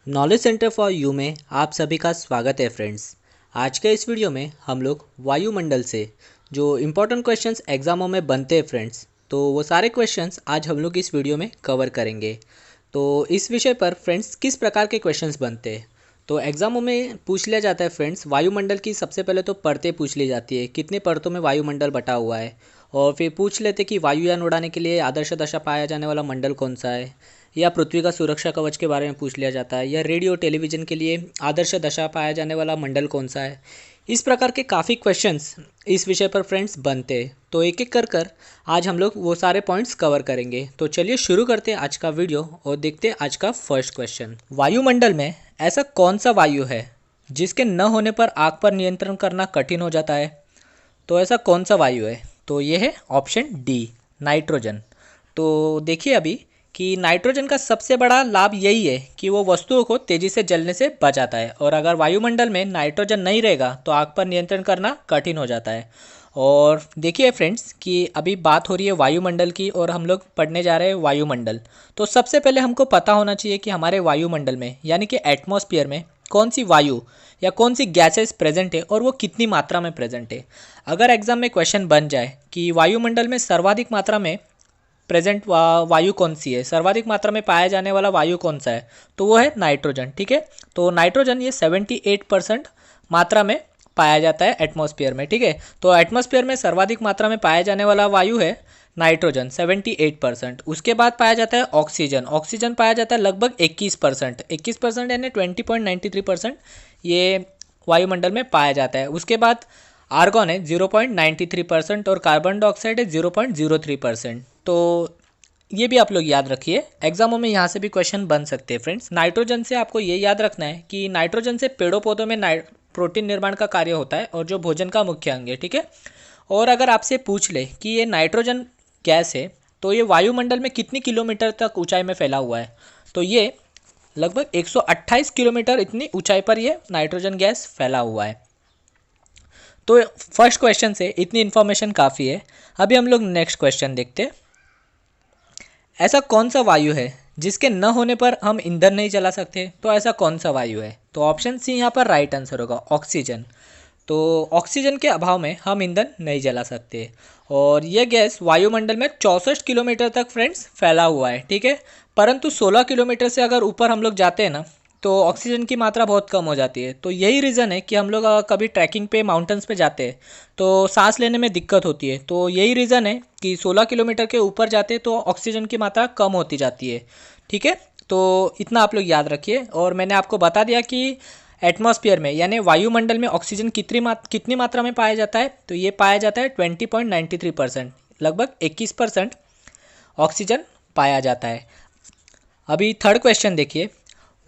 Knowledge centre for you में आप सभी का स्वागत है फ्रेंड्स। आज के इस वीडियो में हम लोग वायुमंडल से जो इम्पोर्टेंट क्वेश्चंस एग्ज़ामों में बनते हैं फ्रेंड्स, तो वो सारे क्वेश्चंस आज हम लोग इस वीडियो में कवर करेंगे। तो इस विषय पर फ्रेंड्स किस प्रकार के क्वेश्चंस बनते हैं, तो एग्ज़ामों में पूछ लिया जाता है फ्रेंड्स। वायुमंडल की सबसे पहले तो परतें पूछ ली जाती है, कितने परतों में वायुमंडल बटा हुआ है। और फिर पूछ लेते कि वायुयान उड़ाने के लिए आदर्श दशा पाया जाने वाला मंडल कौन सा है, या पृथ्वी का सुरक्षा कवच के बारे में पूछ लिया जाता है, या रेडियो टेलीविज़न के लिए आदर्श दशा पाया जाने वाला मंडल कौन सा है। इस प्रकार के काफ़ी क्वेश्चंस इस विषय पर फ्रेंड्स बनते हैं। तो एक एक कर आज हम लोग वो सारे पॉइंट्स कवर करेंगे। तो चलिए शुरू करते हैं आज का वीडियो और देखते हैं आज का फर्स्ट क्वेश्चन। वायुमंडल में ऐसा कौन सा वायु है जिसके न होने पर आग पर नियंत्रण करना कठिन हो जाता है? तो ऐसा कौन सा वायु है? तो ये है ऑप्शन डी, नाइट्रोजन। तो देखिए अभी कि नाइट्रोजन का सबसे बड़ा लाभ यही है कि वो वस्तुओं को तेज़ी से जलने से बचाता है, और अगर वायुमंडल में नाइट्रोजन नहीं रहेगा तो आग पर नियंत्रण करना कठिन हो जाता है। और देखिए फ्रेंड्स कि अभी बात हो रही है वायुमंडल की और हम लोग पढ़ने जा रहे हैं वायुमंडल। तो सबसे पहले हमको पता होना चाहिए कि हमारे वायुमंडल में यानी कि एटमॉस्फेयर में कौन सी वायु या कौन सी गैसेस प्रेजेंट है और वो कितनी मात्रा में प्रेजेंट है। अगर एग्जाम में क्वेश्चन बन जाए कि वायुमंडल में सर्वाधिक मात्रा में प्रेजेंट वायु कौन सी है, सर्वाधिक मात्रा में पाया जाने वाला वायु कौन सा है, तो वो है नाइट्रोजन। ठीक है, तो नाइट्रोजन ये 78% मात्रा में पाया जाता है एटमॉस्फेयर में। ठीक है, तो एटमॉस्फेयर में सर्वाधिक मात्रा में पाया जाने वाला वायु है नाइट्रोजन 78%। उसके बाद पाया जाता है ऑक्सीजन। ऑक्सीजन पाया जाता है लगभग 21%, 21% यानी 20.93% ये वायुमंडल में पाया जाता है। उसके बाद आर्गॉन है 0.93% और कार्बन डाइऑक्साइड है 0.03%। तो ये भी आप लोग याद रखिए, एग्जामों में यहाँ से भी क्वेश्चन बन सकते हैं फ्रेंड्स। नाइट्रोजन से आपको ये याद रखना है कि नाइट्रोजन से पेड़ों पौधों में प्रोटीन निर्माण का कार्य होता है और जो भोजन का मुख्य अंग है। ठीक है, और अगर आपसे पूछ ले कि ये नाइट्रोजन गैस है तो ये वायुमंडल में कितनी किलोमीटर तक ऊंचाई में फैला हुआ है, तो ये लगभग 128 किलोमीटर इतनी ऊंचाई पर ये नाइट्रोजन गैस फैला हुआ है। तो फर्स्ट क्वेश्चन से इतनी इन्फॉर्मेशन काफ़ी है। अभी हम लोग नेक्स्ट क्वेश्चन देखते हैं। ऐसा कौन सा वायु है जिसके न होने पर हम ईंधन नहीं जला सकते? तो ऐसा कौन सा वायु है? तो ऑप्शन सी यहाँ पर राइट आंसर होगा, ऑक्सीजन। तो ऑक्सीजन के अभाव में हम ईंधन नहीं जला सकते, और यह गैस वायुमंडल में 64 किलोमीटर तक फ्रेंड्स फैला हुआ है। ठीक है, परंतु 16 किलोमीटर से अगर ऊपर हम लोग जाते हैं ना तो ऑक्सीजन की मात्रा बहुत कम हो जाती है। तो यही रीज़न है कि हम लोग कभी ट्रैकिंग पे माउंटेन्स पे जाते हैं तो सांस लेने में दिक्कत होती है। तो यही रीज़न है कि 16 किलोमीटर के ऊपर जाते हैं तो ऑक्सीजन की मात्रा कम होती जाती है। ठीक है, तो इतना आप लोग याद रखिए। और मैंने आपको बता दिया कि एटमॉस्फेयर में यानी वायुमंडल में ऑक्सीजन कितनी मात्रा में पाया जाता है, तो ये पाया जाता है 20.93%, लगभग 21% ऑक्सीजन पाया जाता है। अभी थर्ड क्वेश्चन देखिए,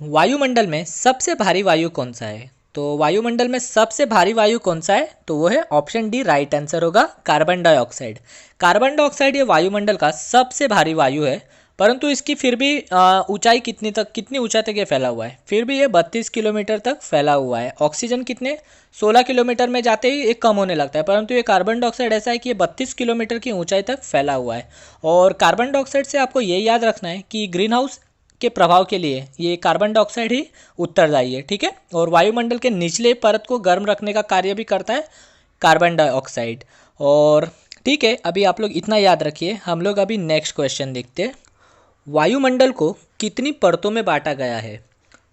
वायुमंडल में सबसे भारी वायु कौन सा है? तो वायुमंडल में सबसे भारी वायु कौन सा है? तो वो है ऑप्शन डी, राइट आंसर होगा, कार्बन डाइऑक्साइड। कार्बन डाइऑक्साइड ये वायुमंडल का सबसे भारी वायु है, परंतु इसकी फिर भी ऊंचाई कितनी ऊंचाई तक ये फैला हुआ है? फिर भी ये 32 किलोमीटर तक फैला हुआ है। ऑक्सीजन कितने 16 किलोमीटर में जाते ही ये कम होने लगता है, परंतु ये कार्बन डाइऑक्साइड ऐसा है कि ये 32 किलोमीटर की ऊंचाई तक फैला हुआ है। और कार्बन डाइऑक्साइड से आपको ये याद रखना है कि ग्रीन हाउस के प्रभाव के लिए ये कार्बन डाइऑक्साइड ही उत्तरदायी है। ठीक है, और वायुमंडल के निचले परत को गर्म रखने का कार्य भी करता है कार्बन डाइऑक्साइड। और ठीक है, अभी आप लोग इतना याद रखिए। हम लोग अभी नेक्स्ट क्वेश्चन देखते हैं। वायुमंडल को कितनी परतों में बांटा गया है?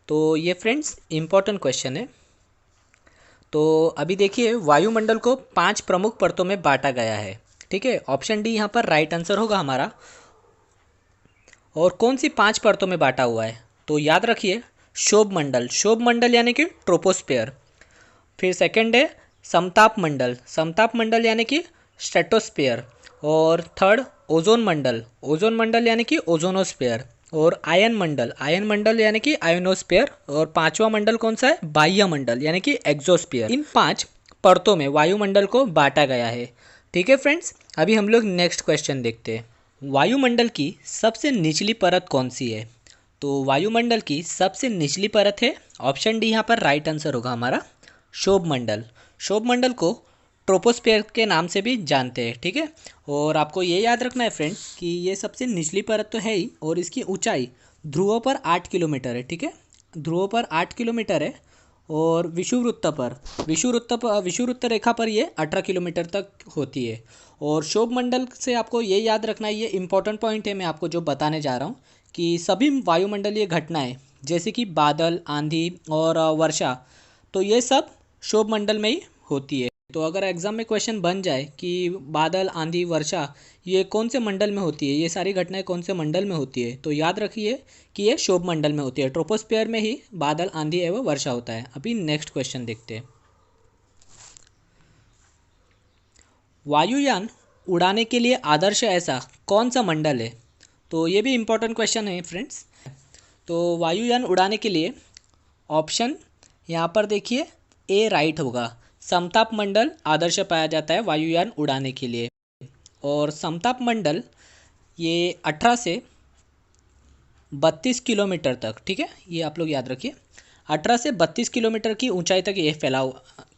तो ये फ्रेंड्स इंपॉर्टेंट क्वेश्चन है। तो अभी देखिए, वायुमंडल को 5 प्रमुख परतों में बांटा गया है। ठीक है, ऑप्शन डी यहाँ पर राइट आंसर होगा हमारा। और कौन सी 5 परतों में बांटा हुआ है? तो याद रखिए, शोभ मंडल, शोभ मंडल यानी कि ट्रोपोस्फेयर। फिर सेकंड है समताप मंडल, समताप मंडल यानी कि स्ट्रेटोस्फेयर। और थर्ड ओजोन मंडल, ओजोन मंडल यानी कि ओजोनोस्फेयर। और आयन मंडल, आयन मंडल यानी कि आयोनोस्फेयर। और पांचवा मंडल कौन सा है? बाह्य मंडल यानी कि एक्सोस्फेयर। इन 5 परतों में वायुमंडल को बांटा गया है। ठीक है फ्रेंड्स, अभी हम लोग नेक्स्ट क्वेश्चन देखते हैं। वायुमंडल की सबसे निचली परत कौन सी है? तो वायुमंडल की सबसे निचली परत है ऑप्शन डी, यहाँ पर राइट आंसर होगा हमारा, शोभ मंडल। शोभ मंडल को ट्रोपोस्फेयर के नाम से भी जानते हैं। ठीक है, और आपको ये याद रखना है फ्रेंड्स कि ये सबसे निचली परत तो है ही, और इसकी ऊंचाई ध्रुवों पर 8 किलोमीटर है। ठीक है, ध्रुवों पर 8 किलोमीटर है और विषुववृत्त रेखा पर ये 18 किलोमीटर तक होती है। और क्षोभ मंडल से आपको ये याद रखना है, ये इंपॉर्टेंट पॉइंट है मैं आपको जो बताने जा रहा हूँ, कि सभी वायुमंडलीय घटनाएं जैसे कि बादल, आंधी और वर्षा, तो ये सब क्षोभ मंडल में ही होती है। तो अगर एग्जाम में क्वेश्चन बन जाए कि बादल, आंधी, वर्षा ये कौन से मंडल में होती है, ये सारी घटनाएं कौन से मंडल में होती है, तो याद रखिए कि ये क्षोभ मंडल में होती है। ट्रोपोस्फियर में ही बादल, आंधी एवं वर्षा होता है। अभी नेक्स्ट क्वेश्चन देखते हैं। वायुयान उड़ाने के लिए आदर्श ऐसा कौन सा मंडल है? तो ये भी इम्पोर्टेंट क्वेश्चन है फ्रेंड्स। तो वायुयान उड़ाने के लिए ऑप्शन यहाँ पर देखिए, ए राइट होगा। समताप मंडल आदर्श पाया जाता है वायुयान उड़ाने के लिए। और समताप मंडल ये 18 से 32 किलोमीटर तक, ठीक है, ये आप लोग याद रखिए, 18 से 32 किलोमीटर की ऊंचाई तक ये फैलाव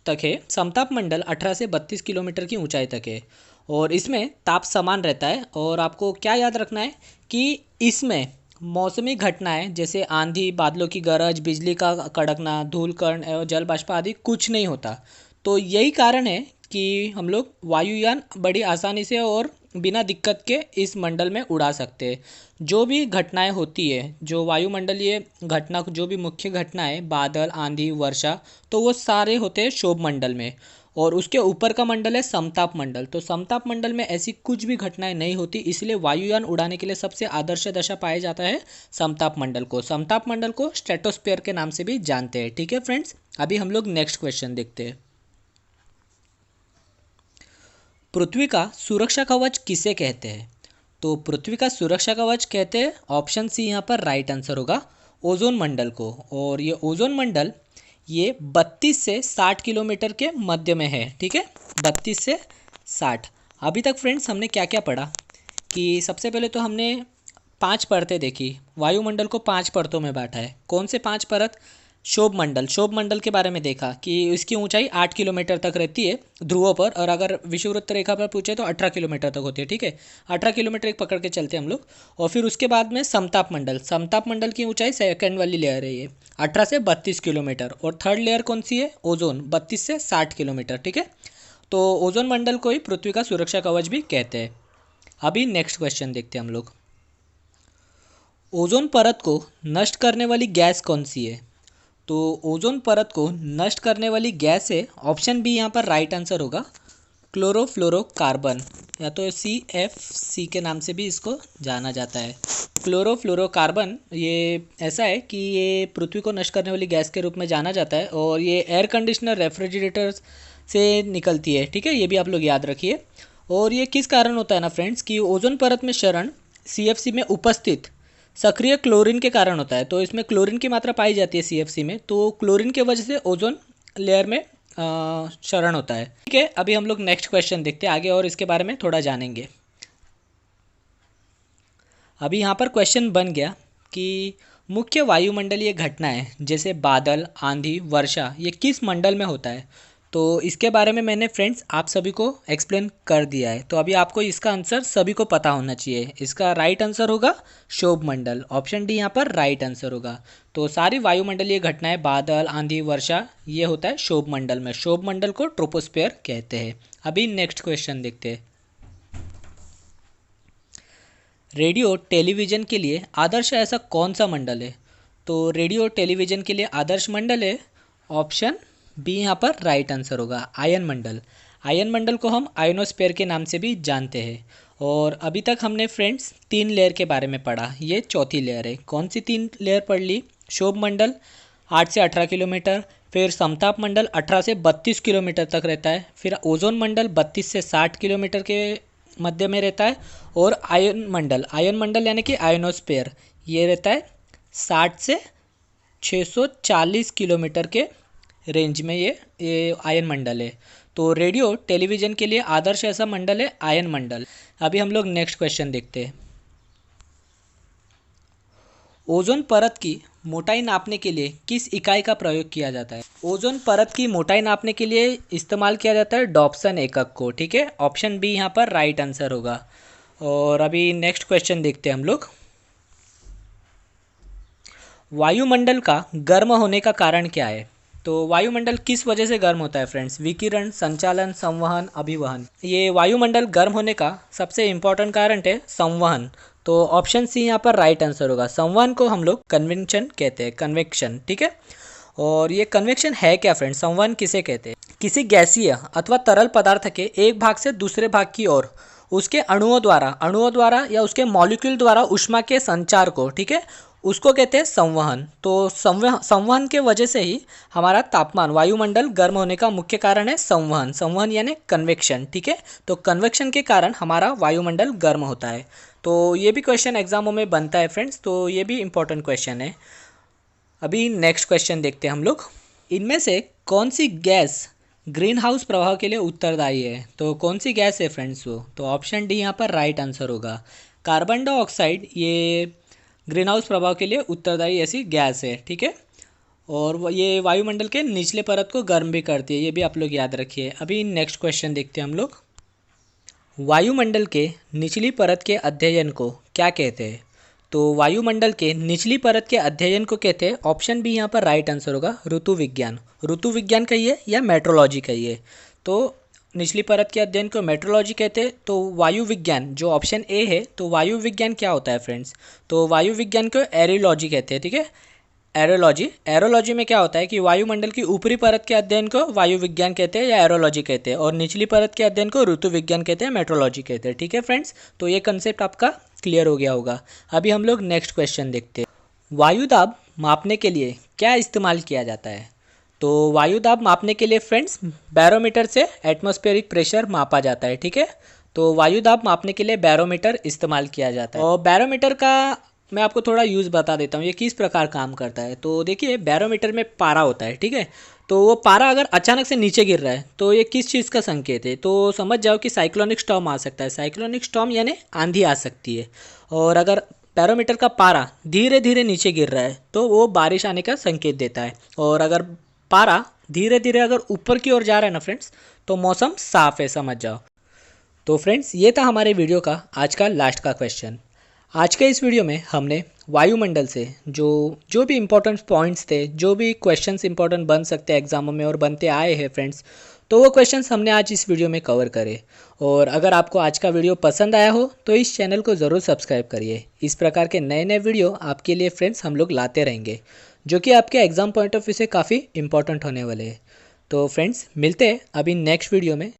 तक है। समताप मंडल 18 से 32 किलोमीटर की ऊंचाई तक है और इसमें ताप समान रहता है। और आपको क्या याद रखना है कि इसमें मौसमी घटनाएं जैसे आंधी, बादलों की गरज, बिजली का कड़कना, धूलकण एवं जल बाष्प आदि कुछ नहीं होता। तो यही कारण है कि हम लोग वायुयान बड़ी आसानी से और बिना दिक्कत के इस मंडल में उड़ा सकते हैं। जो भी घटनाएं होती है, जो वायुमंडलीय घटना, जो भी मुख्य घटनाएं, बादल, आंधी, वर्षा, तो वो सारे होते हैं क्षोभ मंडल में। और उसके ऊपर का मंडल है समताप मंडल। तो समताप मंडल में ऐसी कुछ भी घटनाएं नहीं होती, इसलिए वायुयान उड़ाने के लिए सबसे आदर्श दशा पाया जाता है समताप मंडल को। समताप मंडल को स्ट्रेटोस्फीयर के नाम से भी जानते हैं। ठीक है फ्रेंड्स, अभी हम लोग नेक्स्ट क्वेश्चन देखते हैं। पृथ्वी का सुरक्षा कवच किसे कहते हैं? तो पृथ्वी का सुरक्षा कवच कहते हैं, ऑप्शन सी यहाँ पर राइट आंसर होगा, ओजोन मंडल को। और ये ओजोन मंडल ये 32 से 60 किलोमीटर के मध्य में है। ठीक है, 32 से 60। अभी तक फ्रेंड्स हमने क्या क्या पढ़ा कि सबसे पहले तो हमने 5 परतें देखी, वायुमंडल को 5 परतों में बांटा है। कौन से 5 परत? क्षोभ मंडल के बारे में देखा कि इसकी ऊंचाई 8 किलोमीटर तक रहती है ध्रुवों पर, और अगर विषुववृत्त रेखा पर पूछे तो 18 किलोमीटर तक होती है। ठीक है, 18 किलोमीटर एक पकड़ के चलते हैं हम लोग। और फिर उसके बाद में समताप मंडल की ऊंचाई सेकंड वाली लेयर है, ये 18 से 32 किलोमीटर। और थर्ड लेयर कौन सी है? ओजोन, 32 से 60 किलोमीटर। ठीक है, तो ओजोन मंडल को ही पृथ्वी का सुरक्षा कवच भी कहते हैं। अभी नेक्स्ट क्वेश्चन देखते हैं हम लोग। ओजोन परत को नष्ट करने वाली गैस कौन सी है? तो ओजोन परत को नष्ट करने वाली गैस है, ऑप्शन बी यहाँ पर राइट आंसर होगा, क्लोरोफ्लोरोकार्बन, या तो CFC के नाम से भी इसको जाना जाता है। क्लोरोफ्लोरोकार्बन ये ऐसा है कि ये पृथ्वी को नष्ट करने वाली गैस के रूप में जाना जाता है और ये एयर कंडीशनर, रेफ्रिजरेटर से निकलती है। ठीक है, ये भी आप लोग याद रखिए। और ये किस कारण होता है ना फ्रेंड्स, कि ओजोन परत में क्षरण CFC में उपस्थित सक्रिय क्लोरीन के कारण होता है। तो इसमें क्लोरीन की मात्रा पाई जाती है CFC में, तो क्लोरीन की वजह से ओजोन लेयर में क्षरण होता है। ठीक है, अभी हम लोग नेक्स्ट क्वेश्चन देखते हैं आगे और इसके बारे में थोड़ा जानेंगे। अभी यहाँ पर क्वेश्चन बन गया कि मुख्य वायुमंडलीय घटनाएं जैसे बादल, आंधी, वर्षा ये किस मंडल में होता है? तो इसके बारे में मैंने फ्रेंड्स आप सभी को एक्सप्लेन कर दिया है। तो अभी आपको इसका आंसर सभी को पता होना चाहिए। इसका राइट आंसर होगा क्षोभ मंडल, ऑप्शन डी यहाँ पर राइट आंसर होगा। तो सारी वायुमंडलीय घटनाएं, बादल, आंधी, वर्षा, ये होता है क्षोभ मंडल में। क्षोभ मंडल को ट्रोपोस्फियर कहते हैं। अभी नेक्स्ट क्वेश्चन देखते हैं। रेडियो टेलीविज़न के लिए आदर्श ऐसा कौन सा मंडल है? तो रेडियो टेलीविज़न के लिए आदर्श मंडल है, ऑप्शन बी यहाँ पर राइट आंसर होगा, आयन मंडल। आयन मंडल को हम आयनोस्फीयर के नाम से भी जानते हैं। और अभी तक हमने फ्रेंड्स 3 लेयर के बारे में पढ़ा, ये चौथी लेयर है। कौन सी 3 लेयर पढ़ ली? क्षोभ मंडल 8 से 18 किलोमीटर, फिर समताप मंडल 18 से 32 किलोमीटर तक रहता है, फिर ओजोन मंडल 32 से 60 किलोमीटर के मध्य में रहता है, और आयन मंडल यानी कि आयनोस्फीयर ये रहता है 60 से 640 किलोमीटर के रेंज में, ये आयन मंडल है। तो रेडियो टेलीविज़न के लिए आदर्श ऐसा मंडल है आयन मंडल। अभी हम लोग नेक्स्ट क्वेश्चन देखते हैं। ओजोन परत की मोटाई नापने के लिए किस इकाई का प्रयोग किया जाता है? ओजोन परत की मोटाई नापने के लिए इस्तेमाल किया जाता है डॉप्सन एकक को। ठीक है, ऑप्शन बी यहाँ पर राइट आंसर होगा। और अभी नेक्स्ट क्वेश्चन देखते हैं हम लोग। वायुमंडल का गर्म होने का कारण क्या है? तो वायुमंडल किस वजह से गर्म होता है फ्रेंड्स? विकिरण, संचालन, संवहन, अभिवहन। ये वायुमंडल गर्म होने का सबसे इम्पोर्टेंट कारण है संवहन। तो ऑप्शन सी यहाँ पर राइट आंसर होगा। संवहन को हम लोग कन्वेक्शन कहते हैं, कन्वेक्शन, ठीक है। और ये कन्वेक्शन है क्या फ्रेंड्स? संवहन किसे कहते हैं? किसी गैसीय अथवा तरल पदार्थ के एक भाग से दूसरे भाग की ओर उसके अणुओं द्वारा या उसके मॉलिक्यूल द्वारा ऊष्मा के संचार को, ठीक है, उसको कहते हैं संवहन। तो संवहन के वजह से ही हमारा तापमान, वायुमंडल गर्म होने का मुख्य कारण है संवहन। संवहन यानी कन्वेक्शन, ठीक है। तो कन्वेक्शन के कारण हमारा वायुमंडल गर्म होता है। तो ये भी क्वेश्चन एग्जामों में बनता है फ्रेंड्स, तो ये भी इंपॉर्टेंट क्वेश्चन है। अभी नेक्स्ट क्वेश्चन देखते हैं हम लोग। इनमें से कौन सी गैस ग्रीन हाउस प्रभाव के लिए उत्तरदायी है? तो कौन सी गैस है फ्रेंड्स वो? तो ऑप्शन डी यहाँ पर राइट आंसर होगा। कार्बन डाइऑक्साइड ये ग्रीन हाउस प्रभाव के लिए उत्तरदायी ऐसी गैस है, ठीक है। और ये वायुमंडल के निचले परत को गर्म भी करती है, ये भी आप लोग याद रखिए। अभी नेक्स्ट क्वेश्चन देखते हैं हम लोग। वायुमंडल के निचली परत के अध्ययन को क्या कहते हैं? तो वायुमंडल के निचली परत के अध्ययन को कहते हैं, ऑप्शन बी यहाँ पर राइट आंसर होगा, ऋतु विज्ञान। ऋतु विज्ञान कहिए या मेट्रोलॉजी कहिए। तो निचली परत के अध्ययन को मेट्रोलॉजी कहते हैं। तो वायु विज्ञान जो ऑप्शन ए है, तो वायु विज्ञान क्या होता है फ्रेंड्स? तो वायु विज्ञान को एरोलॉजी कहते हैं, ठीक है। एरोलॉजी में क्या होता है कि वायुमंडल की ऊपरी परत के अध्ययन को वायु विज्ञान कहते हैं या एरोलॉजी कहते हैं, और निचली परत के अध्ययन को ऋतु विज्ञान कहते हैं, मेट्रोलॉजी कहते हैं, ठीक है फ्रेंड्स। तो ये कंसेप्ट आपका क्लियर हो गया होगा। अभी हम लोग नेक्स्ट क्वेश्चन देखते हैं। वायु दाब मापने के लिए क्या इस्तेमाल किया जाता है? तो वायु दाब मापने के लिए फ्रेंड्स बैरोमीटर से एटमॉस्फेरिक प्रेशर मापा जाता है, ठीक है। तो वायु दाब मापने के लिए बैरोमीटर इस्तेमाल किया जाता है। और बैरोमीटर का मैं आपको थोड़ा यूज़ बता देता हूँ, ये किस प्रकार काम करता है। तो देखिए, बैरोमीटर में पारा होता है, ठीक है। तो वो पारा अगर अचानक से नीचे गिर रहा है तो ये किस चीज़ का संकेत है? तो समझ जाओ कि साइक्लोनिक स्टॉर्म आ सकता है। साइक्लोनिक स्टॉर्म यानी आंधी आ सकती है। और अगर बैरोमीटर का पारा धीरे धीरे नीचे गिर रहा है तो वो बारिश आने का संकेत देता है। और अगर पारा धीरे धीरे अगर ऊपर की ओर जा रहा है ना फ्रेंड्स, तो मौसम साफ है, समझ जाओ। तो फ्रेंड्स, ये था हमारे वीडियो का आज का लास्ट का क्वेश्चन। आज के इस वीडियो में हमने वायुमंडल से जो भी इम्पोर्टेंट पॉइंट्स थे, जो भी क्वेश्चंस इंपॉर्टेंट बन सकते हैं एग्जामों में और बनते आए हैं फ्रेंड्स, तो वो क्वेश्चंस हमने आज इस वीडियो में कवर करे। और अगर आपको आज का वीडियो पसंद आया हो तो इस चैनल को ज़रूर सब्सक्राइब करिए। इस प्रकार के नए नए वीडियो आपके लिए फ्रेंड्स हम लोग लाते रहेंगे, जो कि आपके एग्ज़ाम पॉइंट ऑफ व्यू से काफ़ी इंपॉर्टेंट होने वाले हैं। तो फ्रेंड्स, मिलते हैं अभी नेक्स्ट वीडियो में।